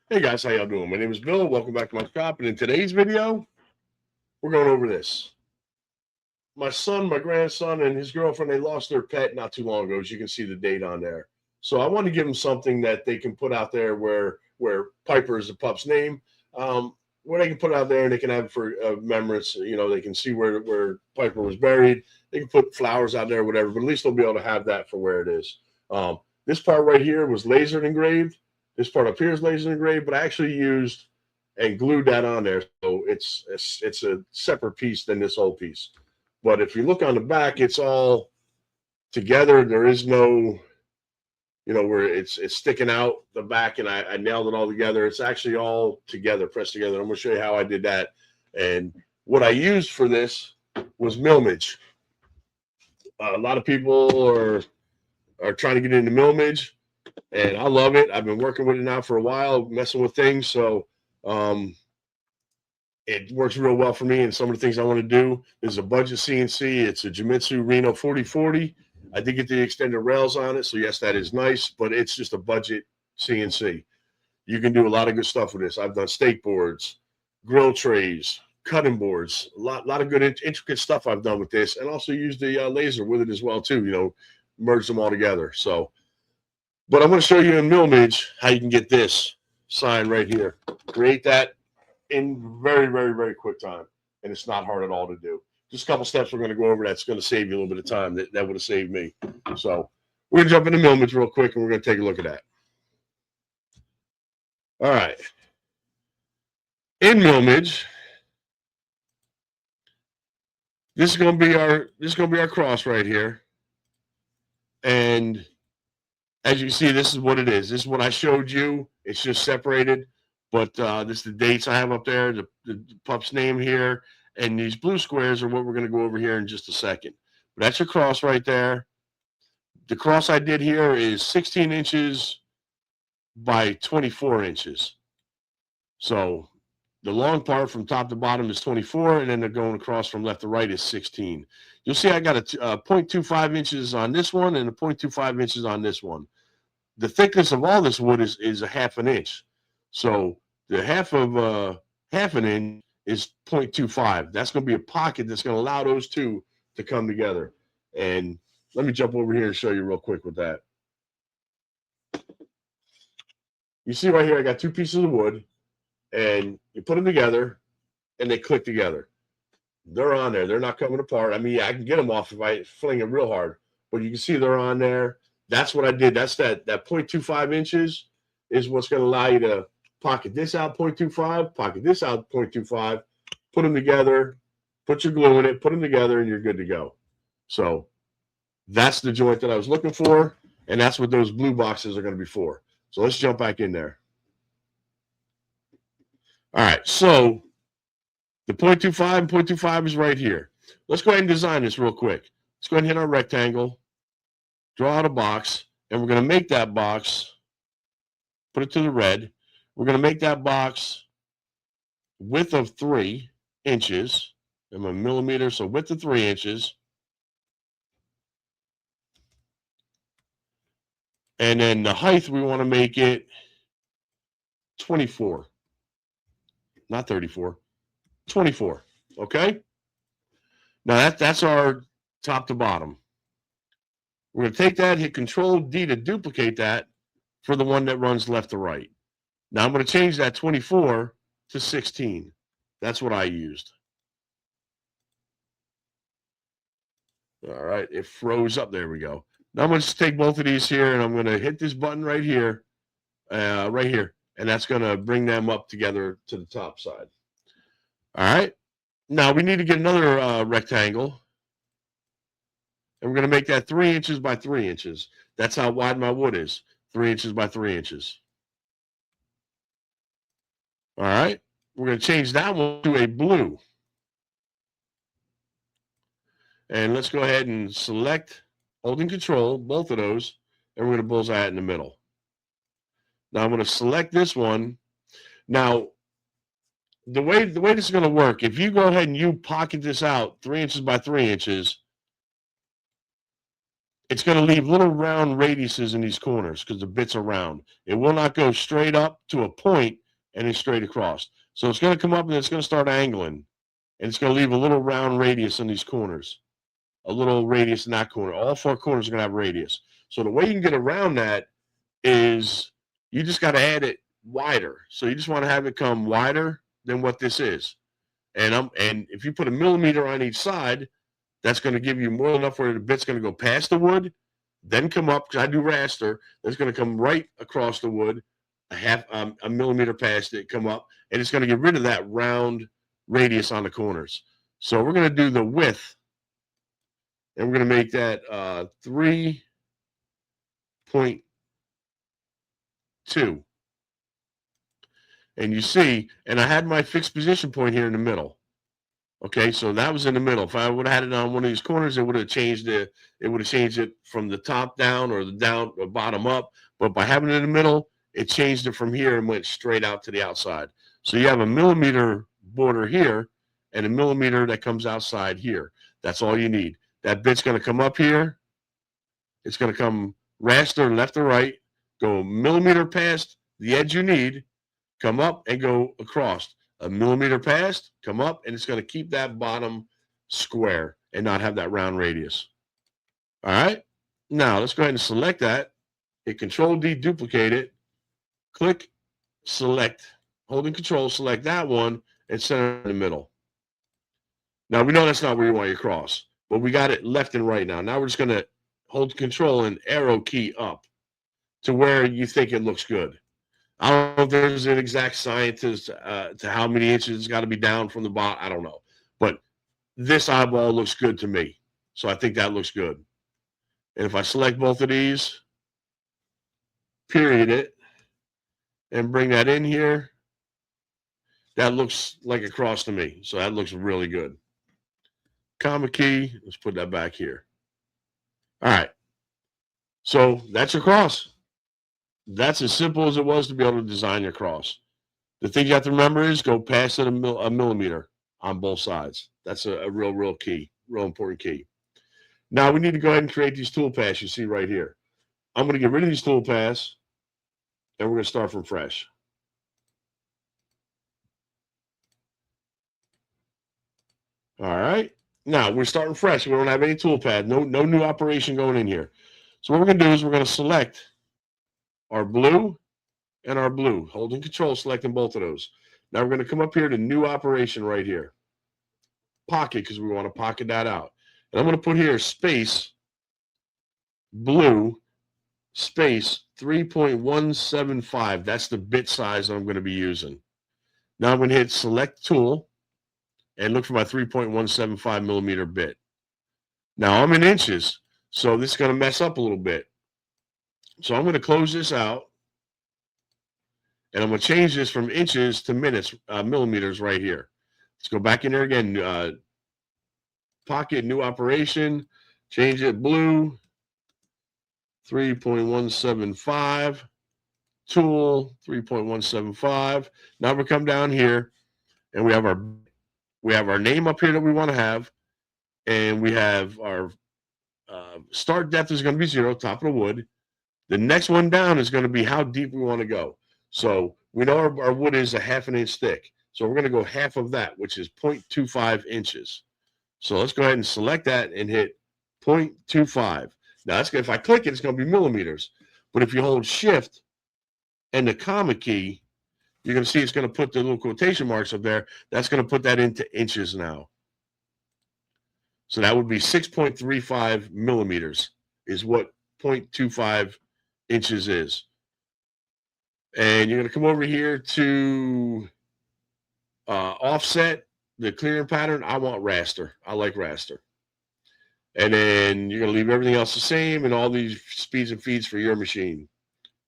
Hey guys, how y'all doing? My name is Bill. Welcome back to my shop. And in today's video, we're going over this. My son, my grandson, and his girlfriend, they lost their pet not too long ago, as you can see the date on there. So I want to give them something that they can put out there where Piper is the pup's name, where they can put it out there and they can have it for remembrance. You know, they can see where Piper was buried. They can put flowers out there, whatever, but at least they'll be able to have that for where it is. This part right here was laser engraved. This part up here is laser engraved, but I actually used and glued that on there, so it's a separate piece than this whole piece. But if you look on the back, it's all together. There is no, where it's sticking out the back, and I nailed it all together. It's actually all together, pressed together. I'm going to show you how I did that. And what I used for this was Millmage. A lot of people are trying to get into Millmage, and I love it. I've been working with it now for a while, messing with things. So it works real well for me and some of the things I want to do. There's a budget CNC. It's a Jimitsu Reno 4040. I did get the extended rails on it, so yes, that is nice, but it's just a budget CNC. You can do a lot of good stuff with this. I've done steak boards, grill trays, cutting boards, a lot of good intricate stuff I've done with this, and also used the laser with it as well too. Merge them all together. So, but I'm going to show you in Millmage how you can get this sign right here. Create that in very, very, very quick time, and it's not hard at all to do. Just a couple steps we're going to go over that's going to save you a little bit of time. That would have saved me. So we're going to jump into Millmage real quick, and we're going to take a look at that. All right. In Millmage, this is going to be our cross right here, and as you can see, this is what it is. This is what I showed you. It's just separated, but this is the dates I have up there, the pup's name here, and these blue squares are what we're going to go over here in just a second. But that's your cross right there. The cross I did here is 16 inches by 24 inches. So the long part from top to bottom is 24, and then they're going across from left to right is 16. You'll see I got a 0.25 inches on this one and a 0.25 inches on this one. The thickness of all this wood is a half an inch. So the half an inch is 0.25. That's going to be a pocket that's going to allow those two to come together. And let me jump over here and show you real quick with that. You see right here, I got two pieces of wood, and you put them together, and they click together. They're on there. They're not coming apart. I mean, yeah, I can get them off if I fling it real hard, but you can see they're on there. That's what I did. That's that 0.25 inches is what's going to allow you to pocket this out 0.25, pocket this out 0.25, put them together, put your glue in it, put them together, and you're good to go. So that's the joint that I was looking for, and that's what those blue boxes are going to be for. So let's jump back in there. All right, so the 0.25 and 0.25 is right here. Let's go ahead and design this real quick. Let's go ahead and hit our rectangle, draw out a box, and we're going to make that box, put it to the red. We're going to make that box width of 3 inches. I'm a millimeter, so width of 3 inches. And then the height, we want to make it 24. Not 34. 24. Okay? Now that's our top to bottom. We're going to take that, hit Control-D to duplicate that for the one that runs left to right. Now I'm going to change that 24 to 16. That's what I used. All right, it froze up. There we go. Now I'm going to just take both of these here, and I'm going to hit this button right here, and that's going to bring them up together to the top side. All right. Now we need to get another rectangle, and we're going to make that 3 inches by 3 inches. That's how wide my wood is, 3 inches by 3 inches. All right. We're going to change that one to a blue. And let's go ahead and select, holding Control, both of those, and we're going to bullseye it in the middle. Now I'm going to select this one. Now, the way this is going to work, if you go ahead and you pocket this out 3 inches by 3 inches, it's going to leave little round radiuses in these corners because the bits are round. It will not go straight up to a point and then straight across. So it's going to come up and it's going to start angling. And it's going to leave a little round radius in these corners. A little radius in that corner. All four corners are going to have radius. So the way you can get around that is you just got to add it wider. So you just want to have it come wider than what this is. And if you put a millimeter on each side, that's going to give you more than enough where the bit's going to go past the wood, then come up, because I do raster, that's going to come right across the wood, a millimeter past it, come up, and it's going to get rid of that round radius on the corners. So we're going to do the width, and we're going to make that 3.2. And you see, and I had my fixed position point here in the middle. Okay, so that was in the middle. If I would have had it on one of these corners, it would have changed it. It would have changed it from the top down or the down or bottom up. But by having it in the middle, it changed it from here and went straight out to the outside. So you have a millimeter border here and a millimeter that comes outside here. That's all you need. That bit's going to come up here. It's going to come raster left or right, go millimeter past the edge you need, come up and go across. A millimeter past, come up, and it's going to keep that bottom square and not have that round radius. All right. Now let's go ahead and select that. Hit Control-D, duplicate it. Click, select. Holding Control, select that one, and center in the middle. Now we know that's not where you want your cross, but we got it left and right now. Now we're just going to hold Control and arrow key up to where you think it looks good. I don't know if there's an exact science to how many inches it's got to be down from the bottom. I don't know. But this eyeball looks good to me. So I think that looks good. And if I select both of these, period it, and bring that in here, that looks like a cross to me. So that looks really good. Comma key, let's put that back here. All right. So that's your cross. That's as simple as it was to be able to design your cross. The thing you have to remember is go past it a millimeter on both sides. That's a real key, real important key. Now we need to go ahead and create these toolpaths you see right here. I'm going to get rid of these toolpaths, and we're going to start from fresh. All right. Now we're starting fresh. We don't have any toolpath, no new operation going in here. So what we're going to do is we're going to select our blue and our blue, holding Control, selecting both of those. Now we're going to come up here to new operation right here. Pocket, because we want to pocket that out. And I'm going to put here space, blue, space 3.175. That's the bit size I'm going to be using. Now I'm going to hit select tool and look for my 3.175 millimeter bit. Now I'm in inches, so this is going to mess up a little bit. So I'm going to close this out. And I'm going to change this from inches to minutes, millimeters right here. Let's go back in there again. Pocket, new operation. Change it blue. 3.175. Tool, 3.175. Now we come down here, and we have our name up here that we want to have. And we have our start depth is going to be 0, top of the wood. The next one down is going to be how deep we want to go. So we know our wood is a 1/2 inch thick. So we're going to go half of that, which is 0.25 inches. So let's go ahead and select that and hit 0.25. Now, that's good. If I click it, it's going to be millimeters. But if you hold Shift and the comma key, you're going to see it's going to put the little quotation marks up there. That's going to put that into inches now. So that would be 6.35 millimeters is what 0.25 inches is. And you're going to come over here to offset the clearing pattern. I want raster. I like raster. And then you're going to leave everything else the same and all these speeds and feeds for your machine.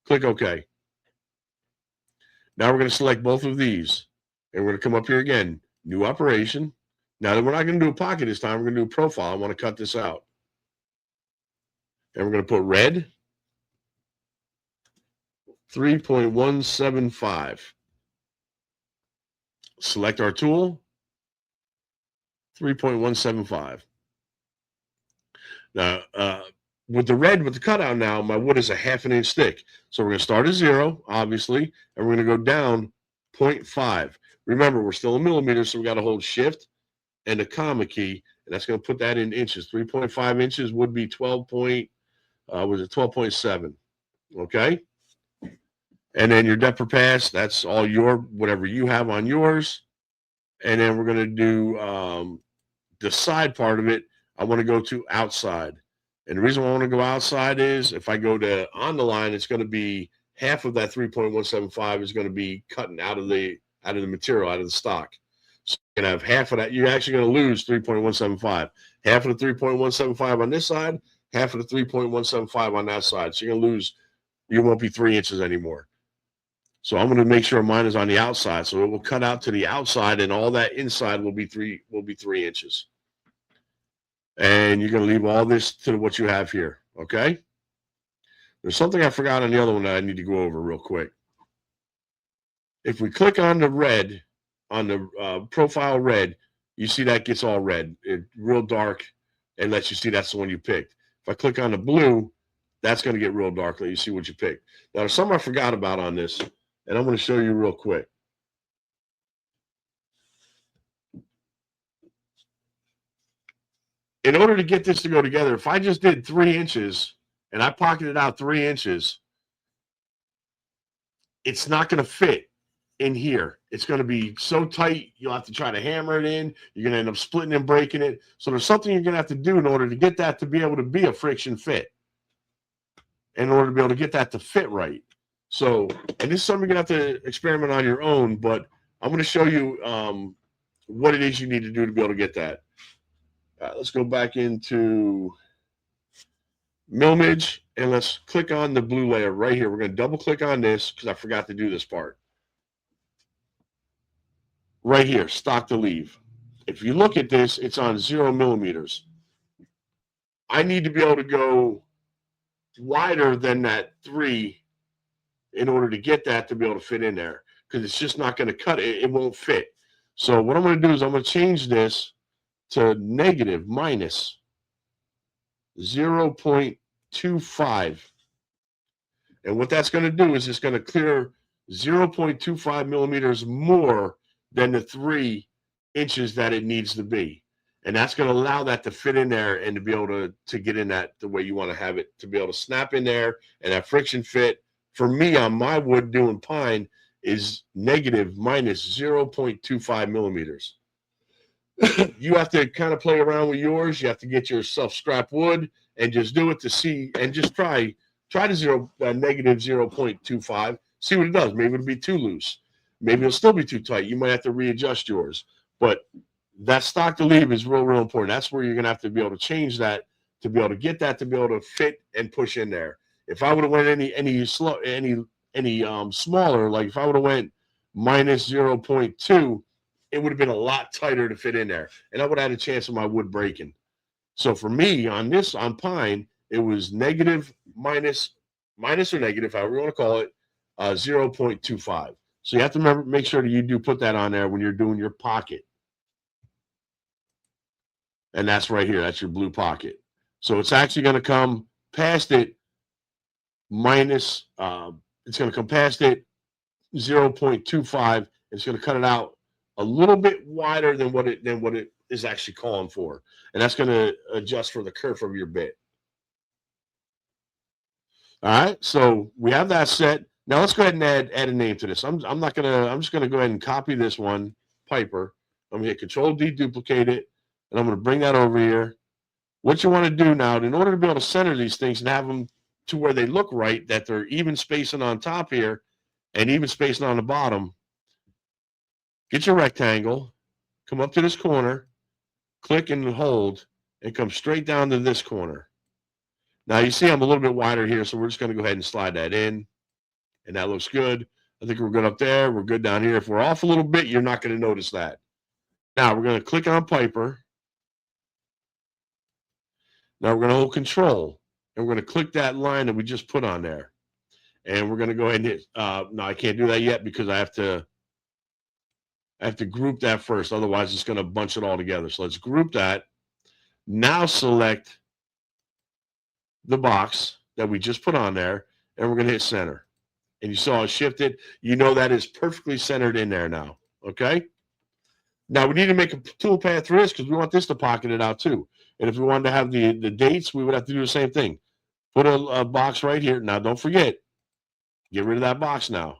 Click OK. Now we're going to select both of these. And we're going to come up here again. New operation. Now we're not going to do a pocket this time. We're going to do a profile. I want to cut this out. And we're going to put red. 3.175. Select our tool. 3.175. Now, with the red, with the cutout now, my wood is a 1/2 inch thick. So we're going to start at 0, obviously, and we're going to go down 0.5. Remember, we're still in millimeters, so we got to hold shift and the comma key, and that's going to put that in inches. 3.5 inches would be 12.7. Okay. And then your depth per pass, that's all whatever you have on yours. And then we're going to do the side part of it. I want to go to outside. And the reason why I want to go outside is if I go to on the line, it's going to be half of that 3.175 is going to be cutting out of the material, out of the stock. So you're going to have half of that. You're actually going to lose 3.175. Half of the 3.175 on this side, half of the 3.175 on that side. So you're going to lose, you won't be 3 inches anymore. So I'm going to make sure mine is on the outside. So it will cut out to the outside, and all that inside will be 3 inches. And you're going to leave all this to what you have here, okay? There's something I forgot on the other one that I need to go over real quick. If we click on the red, on the profile red, you see that gets all red, real dark, and lets you see that's the one you picked. If I click on the blue, that's going to get real dark, let you see what you picked. Now, there's something I forgot about on this, and I'm going to show you real quick. In order to get this to go together, if I just did 3 inches and I pocketed out 3 inches, it's not going to fit in here. It's going to be so tight, you'll have to try to hammer it in. You're going to end up splitting and breaking it. So there's something you're going to have to do in order to get that to be able to be a friction fit, in order to be able to get that to fit right. So, and this is something you're going to have to experiment on your own, but I'm going to show you what it is you need to do to be able to get that. Let's go back into Millmage, and let's click on the blue layer right here. We're going to double click on this because I forgot to do this part. Right here, stock to leave. If you look at this, it's on 0 millimeters. I need to be able to go wider than that 3 in order to get that to be able to fit in there, because it's just not going to cut it. It won't fit. So what I'm going to do is I'm going to change this to minus 0.25. And what that's going to do is it's going to clear 0.25 millimeters more than the 3 inches that it needs to be. And that's going to allow that to fit in there and to be able to get in that the way you want to have it, to be able to snap in there, and that friction fit for me on my wood doing pine is minus 0.25 millimeters. You have to kind of play around with yours. You have to get yourself scrap wood and just do it to see, and just try to negative 0.25. See what it does. Maybe it'll be too loose. Maybe it'll still be too tight. You might have to readjust yours. But that stock to leave is real important. That's where you're going to have to be able to change that to be able to get that to be able to fit and push in there. If I would have went any smaller, like if I would have went minus 0.2, it would have been a lot tighter to fit in there, and I would have had a chance of my wood breaking. So for me on pine, it was minus or negative, however you want to call it, 0.25. So you have to make sure that you do put that on there when you're doing your pocket. And that's right here. That's your blue pocket. So it's actually going to come past it it's going to come past it 0.25. It's going to cut it out a little bit wider than what it is actually calling for. And that's going to adjust for the curve of your bit. All right. So we have that set. Now let's go ahead and add a name to this. I'm just going to go ahead and copy this one, Piper. I'm going to hit Control D, duplicate it, and I'm going to bring that over here. What you want to do now, in order to be able to center these things and have them to where they look right, that they're even spacing on top here and even spacing on the bottom, get your rectangle, come up to this corner, click and hold, and come straight down to this corner. Now you see I'm a little bit wider here, so we're just going to go ahead and slide that in, and that looks good. I think we're good up there. We're good down here. If we're off a little bit, you're not going to notice that. Now we're going to click on Piper. Now we're going to hold Control, and we're going to click that line that we just put on there. And we're going to go ahead and hit, no, I can't do that yet because I have to group that first. Otherwise, it's going to bunch it all together. So let's group that. Now select the box that we just put on there, and we're going to hit center. And you saw it shifted. You know that is perfectly centered in there now. Okay. Now we need to make a toolpath for this because we want this to pocket it out too. And if we wanted to have the dates, we would have to do the same thing. Put a box right here. Now don't forget, get rid of that box now.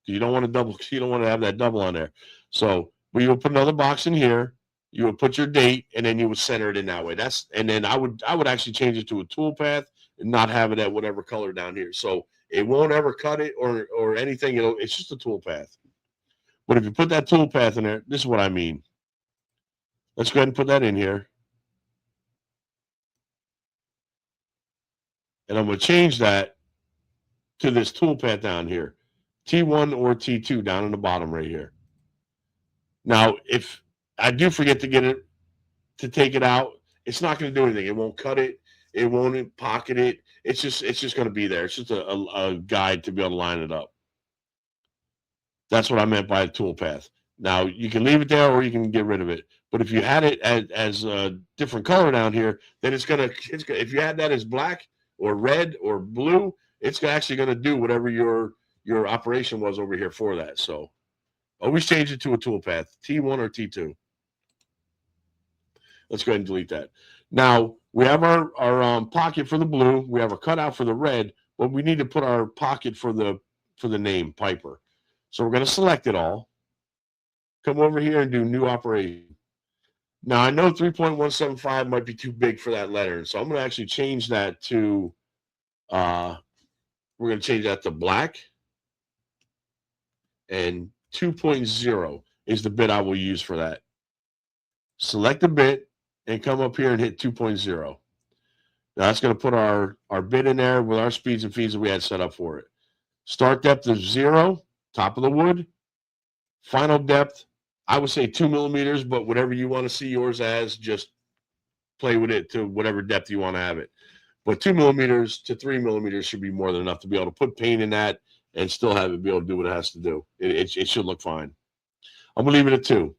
You don't want to double. You don't want to have that double on there. So we will put another box in here. You would put your date, and then you would center it in that way. And then I would actually change it to a toolpath and not have it at whatever color down here. So it won't ever cut it or anything. It's just a toolpath. But if you put that toolpath in there, this is what I mean. Let's go ahead and put that in here. And I'm going to change that to this toolpath down here. T1 or T2 down in the bottom right here. Now, if I do forget to get it, to take it out, it's not going to do anything. It won't cut it. It won't pocket it. It's just going to be there. It's just a guide to be able to line it up. That's what I meant by a toolpath. Now, you can leave it there or you can get rid of it. But if you had it as a different color down here, then it's going to, if you had that as black or red or blue, it's actually going to do whatever your operation was over here for that. So always change it to a toolpath, T1 or T2. Let's go ahead and delete that. Now, we have our pocket for the blue. We have a cutout for the red, but we need to put our pocket for the name, Piper. So we're going to select it all. Come over here and do new operation. Now, I know 3.175 might be too big for that letter, so I'm going to actually change that to, we're going to change that to black. And 2.0 is the bit I will use for that. Select the bit and come up here and hit 2.0. Now, that's going to put our bit in there with our speeds and feeds that we had set up for it. Start depth of 0. Top of the wood. Final depth, I would say 2 millimeters, but whatever you want to see yours as, just play with it to whatever depth you want to have it. But 2 millimeters to 3 millimeters should be more than enough to be able to put paint in that and still have it be able to do what it has to do. It should look fine. I'm going to leave it at 2.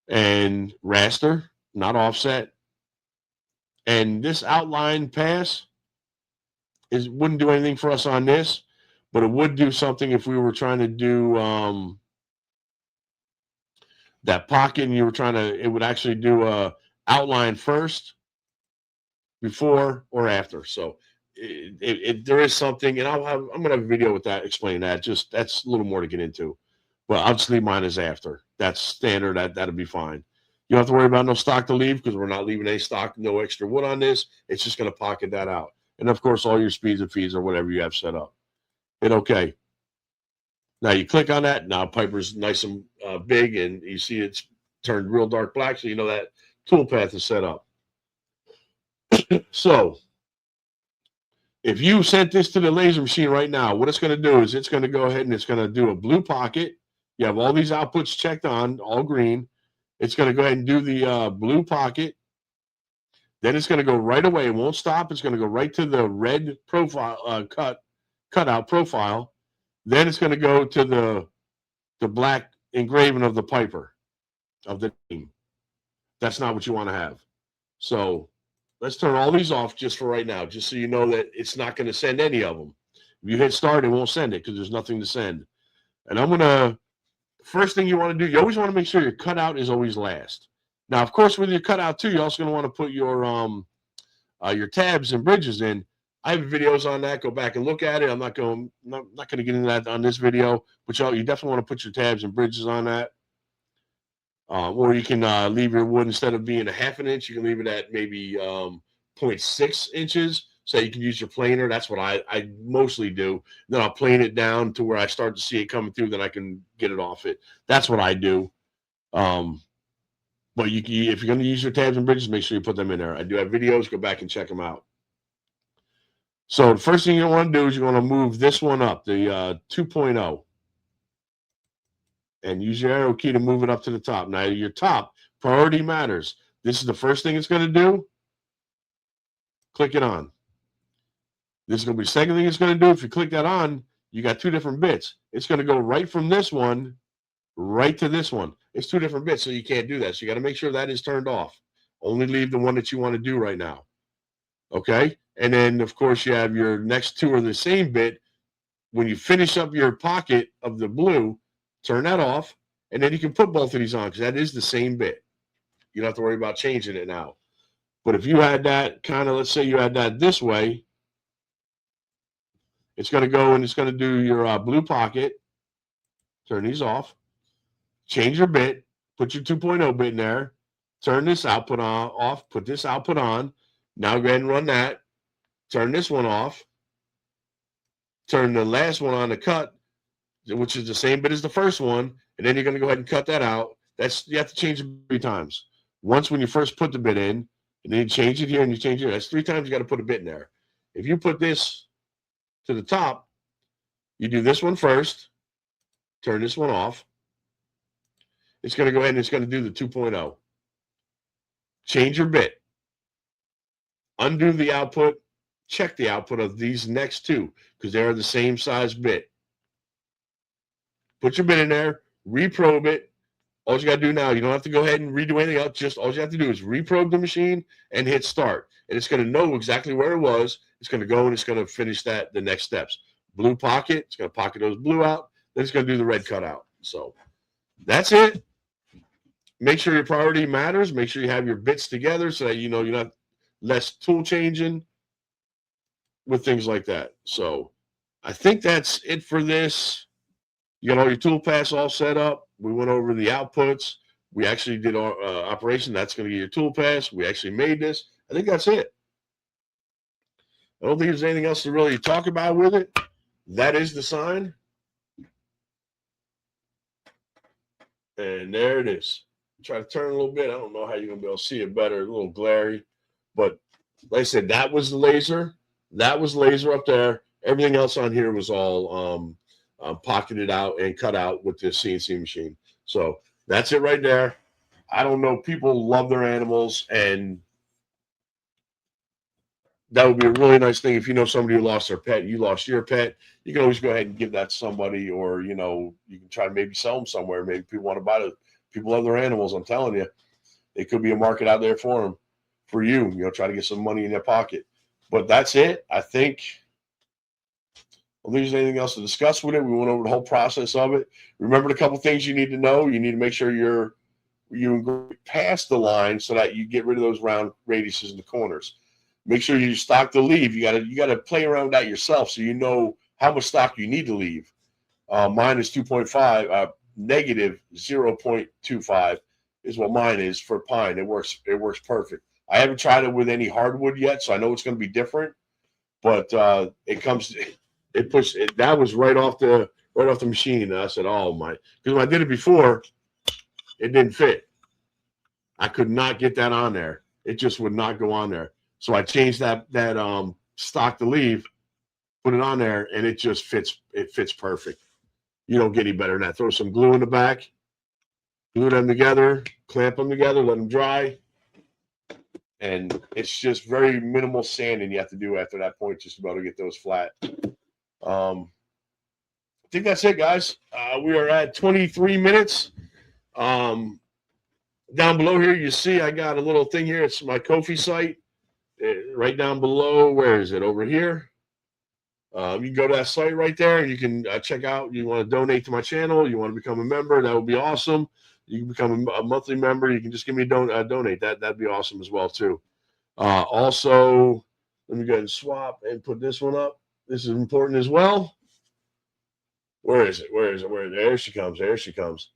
And raster, not offset. And this outline pass wouldn't do anything for us on this. But it would do something if we were trying to do that pocket and you were trying to, it would actually do a outline first, before or after. So there is something, and I'm going to have a video with that, explaining that. Just, that's a little more to get into. But I'll just leave mine as after. That's standard. That'll be fine. You don't have to worry about no stock to leave because we're not leaving any stock, no extra wood on this. It's just going to pocket that out. And of course, all your speeds and feeds or whatever you have set up. Hit OK. Now you click on that. Now Piper's nice and big, and you see it's turned real dark black, so you know that toolpath is set up. So if you sent this to the laser machine right now, what it's going to do is it's going to go ahead and it's going to do a blue pocket. You have all these outputs checked on, all green. It's going to go ahead and do the blue pocket. Then it's going to go right away. It won't stop. It's going to go right to the red profile cutout profile. Then it's going to go to the black engraving of the Piper, of the name. That's not what you want to have. So let's turn all these off just for right now, just so you know that it's not going to send any of them. If you hit start, it won't send it because there's nothing to send. And I'm going to, first thing you want to do, you always want to make sure your cutout is always last. Now, of course, with your cutout too, you're also going to want to put your tabs and bridges in. I have videos on that. Go back and look at it. I'm not going to get into that on this video, but you definitely want to put your tabs and bridges on that. Or you can leave your wood, instead of being a ½ an inch, you can leave it at maybe 0.6 inches. So you can use your planer. That's what I mostly do. Then I'll plane it down to where I start to see it coming through. Then I can get it off it. That's what I do. But if you're going to use your tabs and bridges, make sure you put them in there. I do have videos. Go back and check them out. So the first thing you want to do is you want to move this one up, the 2.0. And use your arrow key to move it up to the top. Now, your top, priority matters. This is the first thing it's going to do. Click it on. This is going to be the second thing it's going to do. If you click that on, you got 2 different bits. It's going to go right from this one right to this one. It's 2 different bits, so you can't do that. So you got to make sure that is turned off. Only leave the one that you want to do right now. Okay. And then, of course, you have your next two are the same bit. When you finish up your pocket of the blue, turn that off, and then you can put both of these on because that is the same bit. You don't have to worry about changing it now. But if you had that kind of, let's say you had that this way, it's going to go and it's going to do your blue pocket. Turn these off. Change your bit. Put your 2.0 bit in there. Turn this output on off. Put this output on. Now go ahead and run that. Turn this one off. Turn the last one on to cut, which is the same bit as the first one, and then you're going to go ahead and cut that out. That's you have to change it 3 times. Once when you first put the bit in, and then you change it here and you change it here. That's 3 times you got to put a bit in there. If you put this to the top, you do this one first, turn this one off. It's going to go ahead and it's going to do the 2.0. Change your bit. Undo the output. Check the output of these next two because they are the same size bit. Put your bit in there, reprobe it. All you got to do now, you don't have to go ahead and redo anything else. Just all you have to do is reprobe the machine and hit start. And it's going to know exactly where it was. It's going to go and it's going to finish the next steps. Blue pocket, it's going to pocket those blue out. Then it's going to do the red cutout. So that's it. Make sure your priority matters. Make sure you have your bits together so that you know you're not less tool changing with things like that. So I think that's it for this. You got all your Toolpaths all set up. We went over the outputs. We actually did our operation. That's going to get your Toolpaths. We actually made this. I think that's it. I don't think there's anything else to really talk about with it. That is the sign. And there it is. Try to turn a little bit. I don't know how you're going to be able to see it better. A little glary. But like I said, that was the laser. That was laser up there. Everything else on here was all pocketed out and cut out with this CNC machine. So that's it right there. I don't know. People love their animals, and that would be a really nice thing if you know somebody who lost their pet, you lost your pet, you can always go ahead and give that to somebody, or, you know, you can try to maybe sell them somewhere. Maybe people want to buy it. People love their animals. I'm telling you, it could be a market out there for them, for you, you know, try to get some money in their pocket. But that's it. I think, well, there's anything else to discuss with it. We went over the whole process of it. Remember a couple things you need to know. You need to make sure you go past the line so that you get rid of those round radiuses in the corners. Make sure you stock the leave. You gotta play around with that yourself so you know how much stock you need to leave. Mine is 2.5, negative 0.25 is what mine is for pine. It works perfect. I haven't tried it with any hardwood yet, so I know it's going to be different. But that was right off the machine. And I said, oh my, because when I did it before, it didn't fit. I could not get that on there. It just would not go on there. So I changed that stock to leave, put it on there, and it just fits. It fits perfect. You don't get any better than that. Throw some glue in the back, glue them together, clamp them together, let them dry. And it's just very minimal sanding you have to do after that point just to be able to get those flat. I think that's it, guys. We are at 23 minutes. Down below here, you see I got a little thing here. It's my Ko-fi site. Right down below, where is it? Over here. You can go to that site right there, and you can check out. You want to donate to my channel, you want to become a member, that would be awesome. You can become a monthly member. You can just give me a donate. That'd be awesome as well too. Also, let me go ahead and swap and put this one up. This is important as well. Where is it? Where is it? There she comes. There she comes.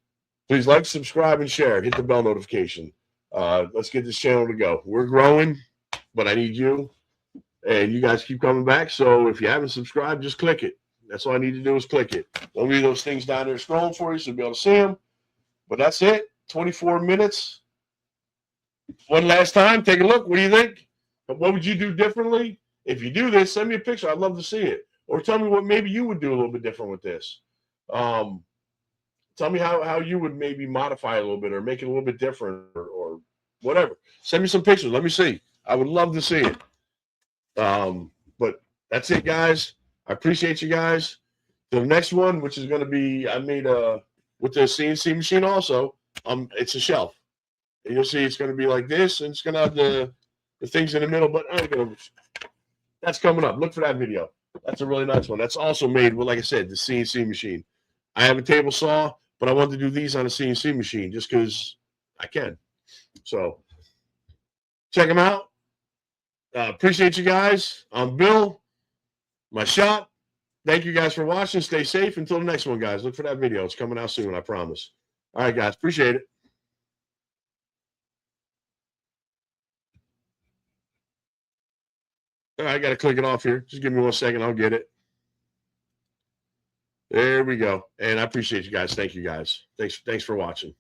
Please like, subscribe, and share. Hit the bell notification. Let's get this channel to go. We're growing, but I need you. And you guys keep coming back. So if you haven't subscribed, just click it. That's all I need to do is click it. There'll be those things down there scrolling for you so you'll be able to see them. But that's it. 24 minutes. One last time. Take a look. What do you think? What would you do differently? If you do this, send me a picture. I'd love to see it. Or tell me what maybe you would do a little bit different with this. Tell me how you would maybe modify it a little bit or make it a little bit different or whatever. Send me some pictures. Let me see. I would love to see it. But that's it, guys. I appreciate you guys. The next one, which is going to be, I made with the CNC machine also. It's a shelf, and you'll see it's going to be like this, and it's going to have the things in the middle. But I'm going to That's coming up. Look for that video. That's a really nice one. That's also made with, like I said, the CNC machine. I have a table saw, but I wanted to do these on a CNC machine just because I can. So check them out. Appreciate you guys. I'm Bill, my shop. Thank you guys for watching. Stay safe. Until the next one, guys. Look for that video. It's coming out soon, I promise. All right, guys. Appreciate it. All right, I got to click it off here. Just give me 1 second. I'll get it. There we go. And I appreciate you guys. Thank you, guys. Thanks for watching.